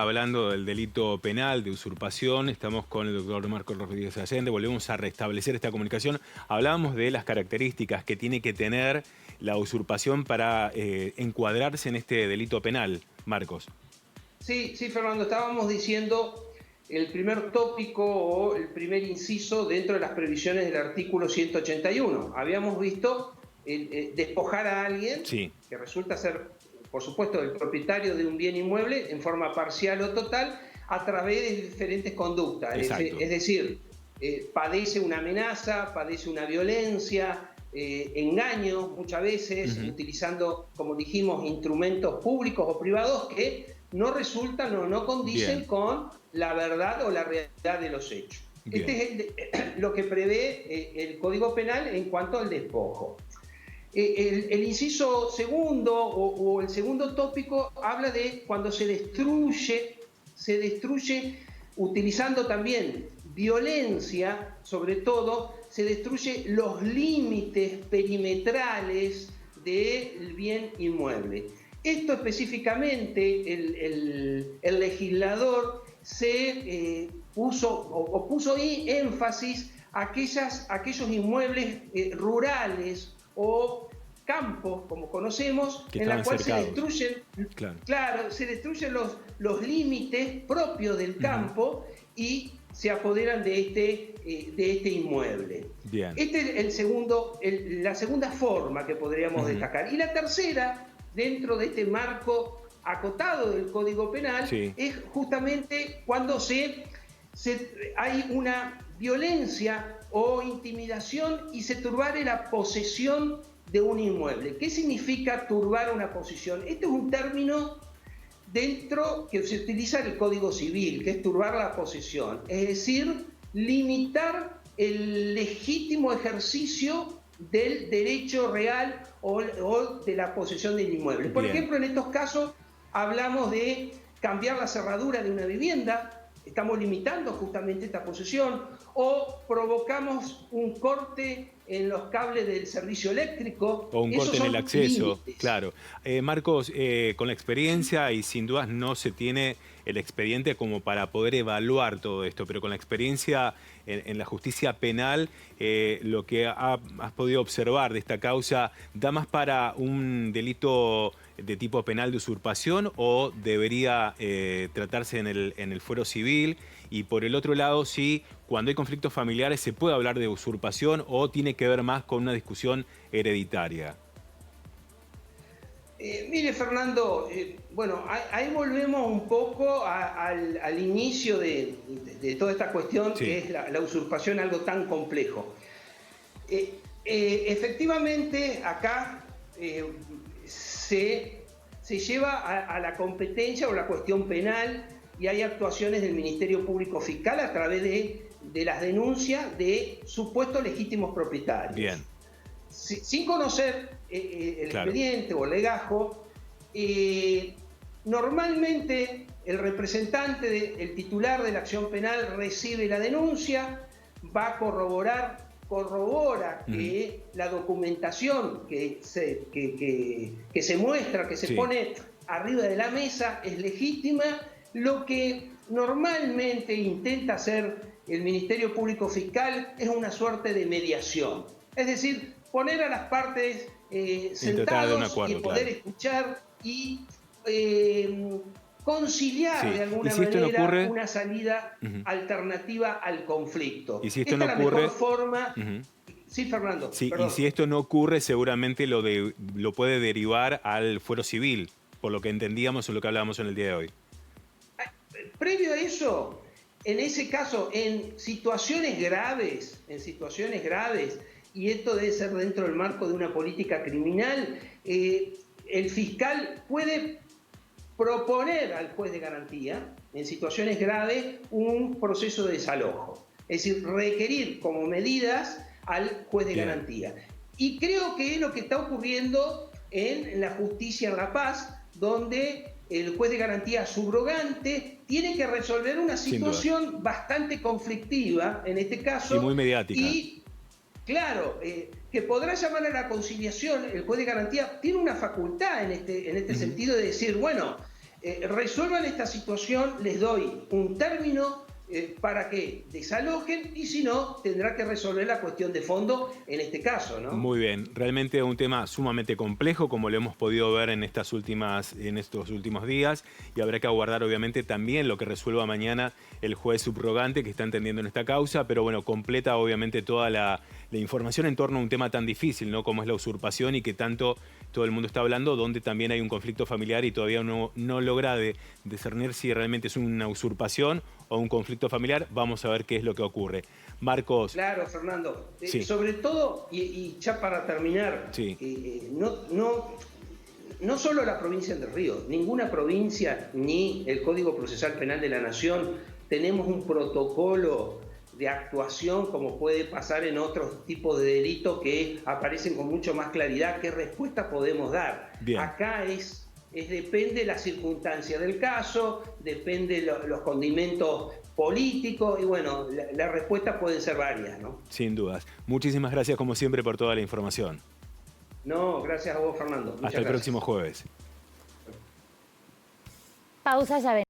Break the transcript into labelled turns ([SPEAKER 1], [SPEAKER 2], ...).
[SPEAKER 1] Hablando del delito penal de usurpación, estamos con el doctor Marcos Rodríguez Allende, volvemos a restablecer esta comunicación. Hablábamos de las características que tiene que tener la usurpación para encuadrarse en este delito penal, Marcos.
[SPEAKER 2] Sí, Fernando, estábamos diciendo el primer tópico o el primer inciso dentro de las previsiones del artículo 181. Habíamos visto despojar a alguien que resulta ser, por supuesto, el propietario de un bien inmueble en forma parcial o total a través de diferentes conductas. Es decir, padece una amenaza, padece una violencia, engaño muchas veces, utilizando, como dijimos, instrumentos públicos o privados que no resultan o no condicen con la verdad o la realidad de los hechos. Este es lo que prevé el Código Penal en cuanto al despojo. El inciso segundo o el segundo tópico habla de cuando se destruye utilizando también violencia, sobre todo, se destruye los límites perimetrales del bien inmueble. Esto específicamente el legislador puso énfasis a aquellos inmuebles rurales o campos, como conocemos, en la cual se destruyen, se destruyen los límites propios del campo y se apoderan de este inmueble. Esta es la segunda forma que podríamos destacar. Y la tercera, dentro de este marco acotado del Código Penal, es justamente cuando hay una violencia o intimidación y se turbare la posesión de un inmueble. ¿Qué significa turbar una posesión? Este es un término que se utiliza en el Código Civil, que es turbar la posesión, es decir, limitar el legítimo ejercicio del derecho real o de la posesión del inmueble. Por ejemplo, en estos casos hablamos de cambiar la cerradura de una vivienda, estamos limitando justamente esta posesión, o provocamos un corte en los cables del servicio eléctrico.
[SPEAKER 1] O un corte en el acceso, claro. Marcos, con la experiencia, y sin dudas no se tiene el expediente como para poder evaluar todo esto, pero con la experiencia en la justicia penal, lo que has podido observar de esta causa, ¿da más para un delito de tipo penal de usurpación o debería tratarse en el fuero civil? Y por el otro lado, sí, cuando hay conflictos familiares, ¿se puede hablar de usurpación o tiene que ver más con una discusión hereditaria?
[SPEAKER 2] Mire, Fernando, bueno, ahí volvemos un poco al inicio de toda esta cuestión, que es la usurpación, algo tan complejo. Efectivamente, acá se lleva a la competencia o la cuestión penal y hay actuaciones del Ministerio Público Fiscal a través de las denuncias de supuestos legítimos propietarios. Sin conocer el expediente o el legajo, normalmente el representante, el titular de la acción penal recibe la denuncia, va a corrobora que la documentación que se muestra, que se pone arriba de la mesa es legítima. Lo que normalmente intenta hacer el Ministerio Público Fiscal es una suerte de mediación, es decir, poner a las partes sentados y poder escuchar y conciliar de alguna manera una salida alternativa al conflicto.
[SPEAKER 1] Y si esto no ocurre,
[SPEAKER 2] la mejor forma. Sí, Fernando.
[SPEAKER 1] Y si esto no ocurre, seguramente lo puede derivar al fuero civil, por lo que entendíamos o lo que hablábamos en el día de hoy.
[SPEAKER 2] Previo a eso, en ese caso, en situaciones graves, y esto debe ser dentro del marco de una política criminal, el fiscal puede proponer al juez de garantía, en situaciones graves, un proceso de desalojo. Es decir, requerir como medidas al juez de garantía. Y creo que es lo que está ocurriendo en la justicia en La Paz, donde el juez de garantía subrogante tiene que resolver una situación bastante conflictiva, en este caso.
[SPEAKER 1] Y muy mediática.
[SPEAKER 2] Y, claro, que podrá llamar a la conciliación. El juez de garantía tiene una facultad en este sentido de decir, bueno, resuelvan esta situación, les doy un término para que desalojen y si no, tendrá que resolver la cuestión de fondo en este caso, ¿no?
[SPEAKER 1] Muy bien, realmente un tema sumamente complejo, como lo hemos podido ver en estos últimos días, y habrá que aguardar obviamente también lo que resuelva mañana el juez subrogante que está entendiendo en esta causa, pero bueno, completa obviamente toda la información en torno a un tema tan difícil, ¿no? Como es la usurpación y que tanto todo el mundo está hablando, donde también hay un conflicto familiar y todavía no logra discernir si realmente es una usurpación o un conflicto familiar. Vamos a ver qué es lo que ocurre. Marcos.
[SPEAKER 2] Claro, Fernando.
[SPEAKER 1] Sí.
[SPEAKER 2] Sobre todo, y ya para terminar,
[SPEAKER 1] sí.
[SPEAKER 2] No solo la provincia de Entre Ríos, ninguna provincia ni el Código Procesal Penal de la Nación tenemos un protocolo de actuación como puede pasar en otros tipos de delitos que aparecen con mucho más claridad. ¿Qué respuesta podemos dar?
[SPEAKER 1] Bien.
[SPEAKER 2] Acá depende de la circunstancia del caso, depende los condimentos políticos y bueno, las respuestas pueden ser varias, ¿no?
[SPEAKER 1] Sin dudas. Muchísimas gracias como siempre por toda la información.
[SPEAKER 2] No, gracias a vos, Fernando.
[SPEAKER 1] Hasta el próximo jueves.
[SPEAKER 3] Pausa, ya ven.